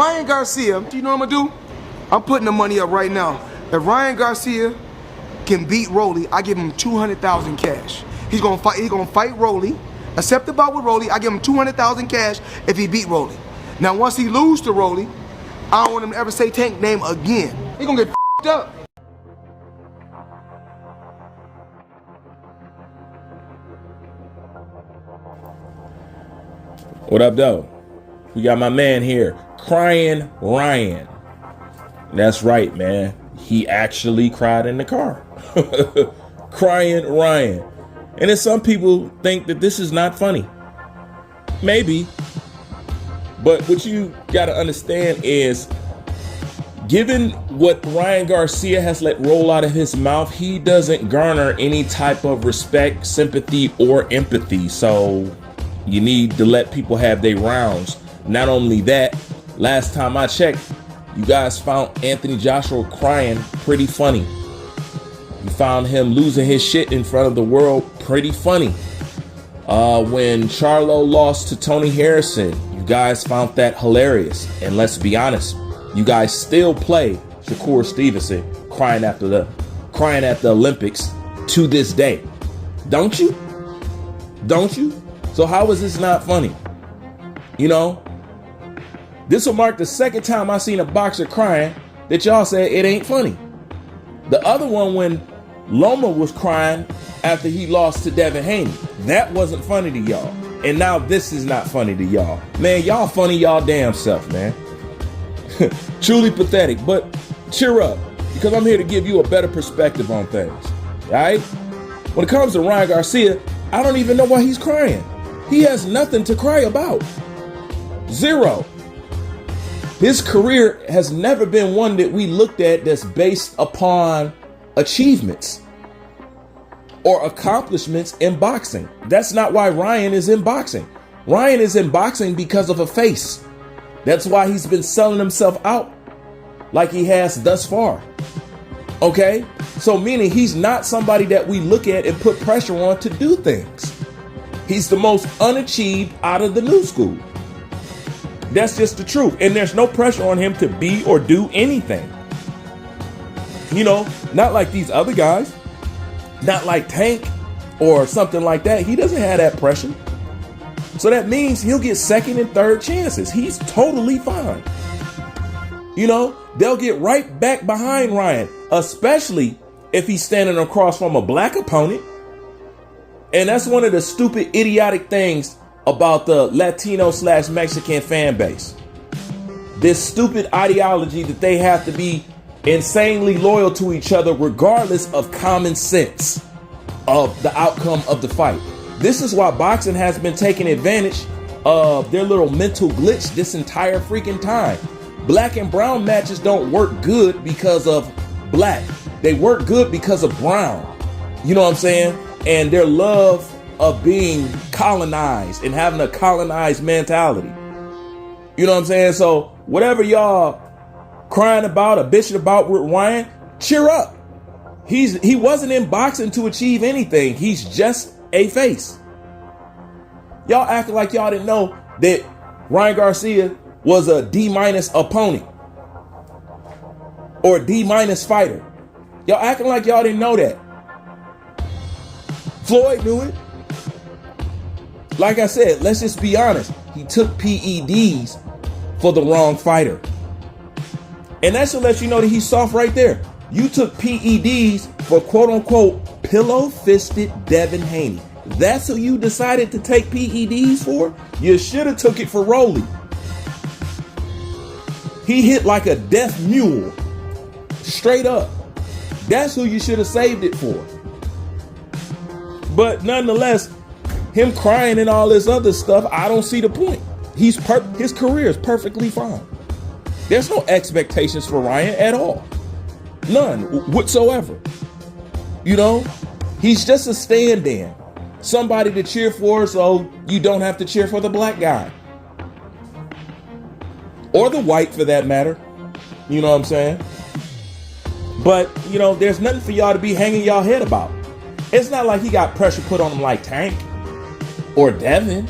Ryan Garcia, you know what I'm gonna do? I'm putting the money up right now. If Ryan Garcia can beat Rolly, I give him 200,000 cash. He's gonna fight Rolly, accept the bout with Rolly. I give him 200,000 cash if he beat Rolly. Now once he lose to Rolly, I don't want him to ever say Tank name again. He gonna get f***ed up. What up, though? We got my man here, Crying Ryan. That's right, man. He actually cried in the car. Crying Ryan. And then some people think that this is not funny. Maybe. But what you got to understand is, given what Ryan Garcia has let roll out of his mouth, he doesn't garner any type of respect, sympathy, or empathy. So you need to let people have their rounds. Not only that, last time I checked, you guys found Anthony Joshua crying pretty funny. You found him losing his shit in front of the world pretty funny. When Charlo lost to Tony Harrison, you guys found that hilarious. And let's be honest, you guys still play Shakur Stevenson crying at the Olympics to this day. Don't you? Don't you? So how is this not funny? You know, this will mark the second time I seen a boxer crying that y'all said it ain't funny. The other one, when Loma was crying after he lost to Devin Haney, that wasn't funny to y'all. And now this is not funny to y'all. Man, y'all funny y'all damn self, man. Truly pathetic, but cheer up, because I'm here to give you a better perspective on things, all right? When it comes to Ryan Garcia, I don't even know why he's crying. He has nothing to cry about. Zero. His career has never been one that we looked at that's based upon achievements or accomplishments in boxing. That's not why Ryan is in boxing. Ryan is in boxing because of a face. That's why he's been selling himself out like he has thus far. Okay? So meaning he's not somebody that we look at and put pressure on to do things. He's the most unachieved out of the new school. That's just the truth. And there's no pressure on him to be or do anything. You know, not like these other guys. Not like Tank or something like that. He doesn't have that pressure. So that means he'll get second and third chances. He's totally fine. You know, they'll get right back behind Ryan, especially if he's standing across from a black opponent. And that's one of the stupid, idiotic things about the Latino/Mexican fan base. This stupid ideology that they have to be insanely loyal to each other regardless of common sense of the outcome of the fight. This is why boxing has been taking advantage of their little mental glitch this entire freaking time. Black and brown matches don't work good because of black. They work good because of brown. You know what I'm saying? And their love of being colonized and having a colonized mentality. You know what I'm saying? So whatever y'all crying about or bitching about with Ryan, cheer up. He wasn't in boxing to achieve anything. He's just a face. Y'all acting like y'all didn't know that Ryan Garcia was a D- opponent or D- fighter. Y'all acting like y'all didn't know that. Floyd knew it. Like I said, let's just be honest. He took PEDs for the wrong fighter. And that should let you know that he's soft right there. You took PEDs for quote unquote pillow-fisted Devin Haney. That's who you decided to take PEDs for? You should have took it for Rolly. He hit like a death mule. Straight up. That's who you should have saved it for. But nonetheless, him crying and all this other stuff, I don't see the point. His career is perfectly fine. There's no expectations for Ryan at all. None whatsoever. You know, he's just a stand-in. Somebody to cheer for so you don't have to cheer for the black guy. Or the white for that matter. You know what I'm saying? But, you know, there's nothing for y'all to be hanging y'all head about. It's not like he got pressure put on him like Tank or Devin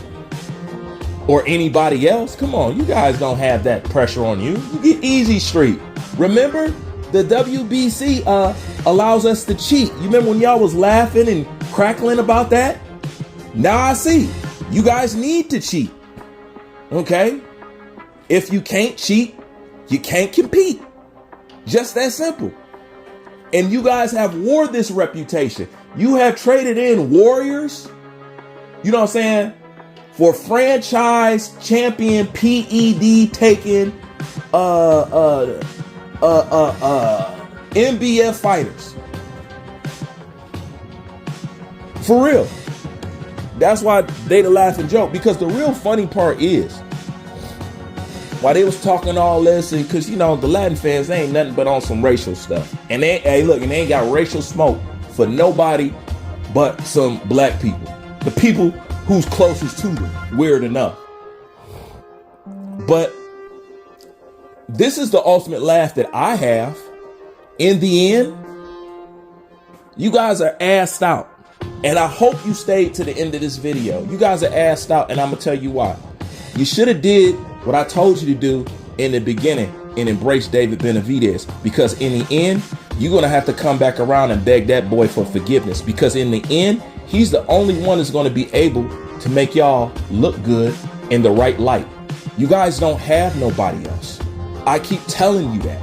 or anybody else. Come on, you guys don't have that pressure on you. You get easy street. Remember, the WBC allows us to cheat. You remember when y'all was laughing and crackling about that? Now I see. You guys need to cheat. Okay? If you can't cheat, you can't compete. Just that simple. And you guys have wore this reputation. You have traded in warriors, you know what I'm saying, for franchise champion PED taking MBF fighters. For real. That's why they the laughing joke. Because the real funny part is, while they was talking all this, and because, you know, the Latin fans, they ain't nothing but on some racial stuff. And they, hey, look, and they ain't got racial smoke for nobody but some black people. The people who's closest to them, weird enough. But this is the ultimate laugh that I have. In the end, you guys are assed out. And I hope you stayed to the end of this video. You guys are assed out, and I'm gonna tell you why. You should have did what I told you to do in the beginning and embrace David Benavidez, because in the end, you're gonna have to come back around and beg that boy for forgiveness, because in the end, he's the only one that's gonna be able to make y'all look good in the right light. You guys don't have nobody else. I keep telling you that.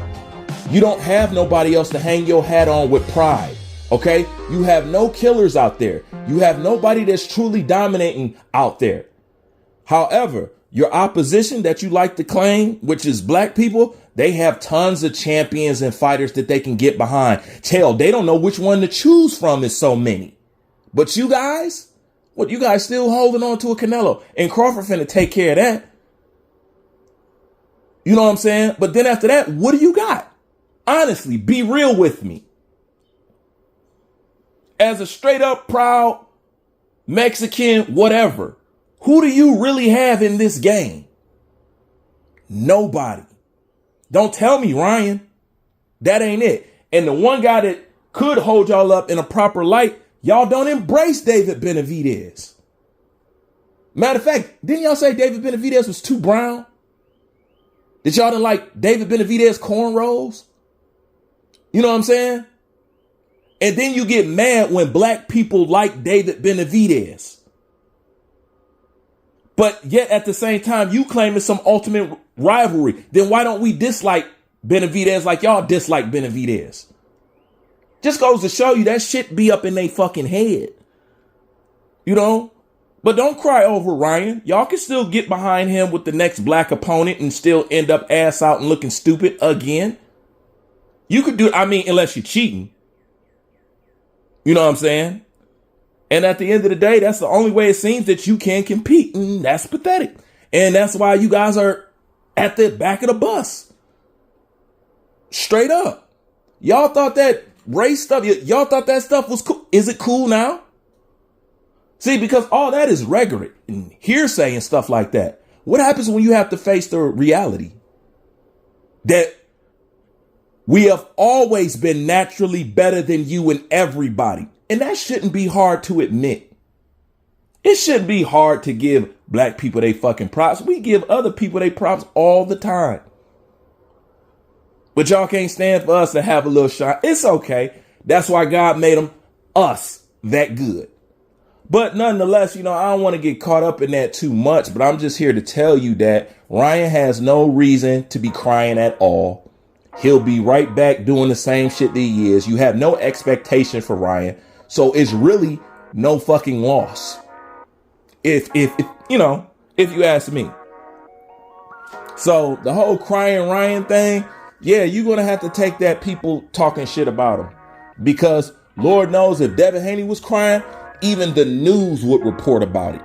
You don't have nobody else to hang your hat on with pride. Okay? You have no killers out there. You have nobody that's truly dominating out there. However, your opposition that you like to claim, which is black people, they have tons of champions and fighters that they can get behind. Hell, they don't know which one to choose from. Is so many. But you guys, what, you guys still holding on to a Canelo, and Crawford finna take care of that. You know what I'm saying? But then after that, what do you got? Honestly, be real with me. As a straight up proud Mexican, whatever, who do you really have in this game? Nobody. Don't tell me, Ryan. That ain't it. And the one guy that could hold y'all up in a proper light, y'all don't embrace David Benavidez. Matter of fact, didn't y'all say David Benavidez was too brown? Did y'all didn't like David Benavidez cornrows? You know what I'm saying? And then you get mad when black people like David Benavidez. But yet at the same time, you claim it's some ultimate rivalry. Then why don't we dislike Benavidez like y'all dislike Benavidez? Just goes to show you that shit be up in they fucking head. You know? But don't cry over Ryan. Y'all can still get behind him with the next black opponent and still end up ass out and looking stupid again. You could do, I mean, unless you're cheating. You know what I'm saying? And at the end of the day, that's the only way it seems that you can compete. And that's pathetic. And that's why you guys are at the back of the bus. Straight up. Y'all thought that race stuff, y'all thought that stuff was cool. Is it cool now? See, because all that is rhetoric and hearsay and stuff like that. What happens when you have to face the reality that we have always been naturally better than you and everybody? And that shouldn't be hard to admit. It shouldn't be hard to give black people they fucking props. We give other people they props all the time. But y'all can't stand for us to have a little shine. It's okay. That's why God made them us that good. But nonetheless, you know, I don't want to get caught up in that too much, but I'm just here to tell you that Ryan has no reason to be crying at all. He'll be right back doing the same shit that he is. You have no expectation for Ryan. So it's really no fucking loss. If you know, if you ask me. So the whole crying Ryan thing, yeah, you're going to have to take that people talking shit about him, because Lord knows if Devin Haney was crying, even the news would report about it.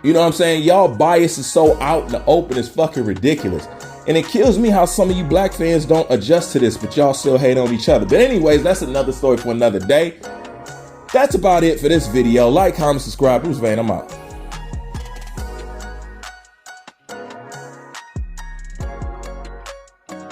You know what I'm saying? Y'all bias is so out in the open, it's fucking ridiculous. And it kills me how some of you black fans don't adjust to this, but y'all still hate on each other. But anyways, that's another story for another day. That's about it for this video. Like, comment, subscribe. Bruce Vane, I'm out.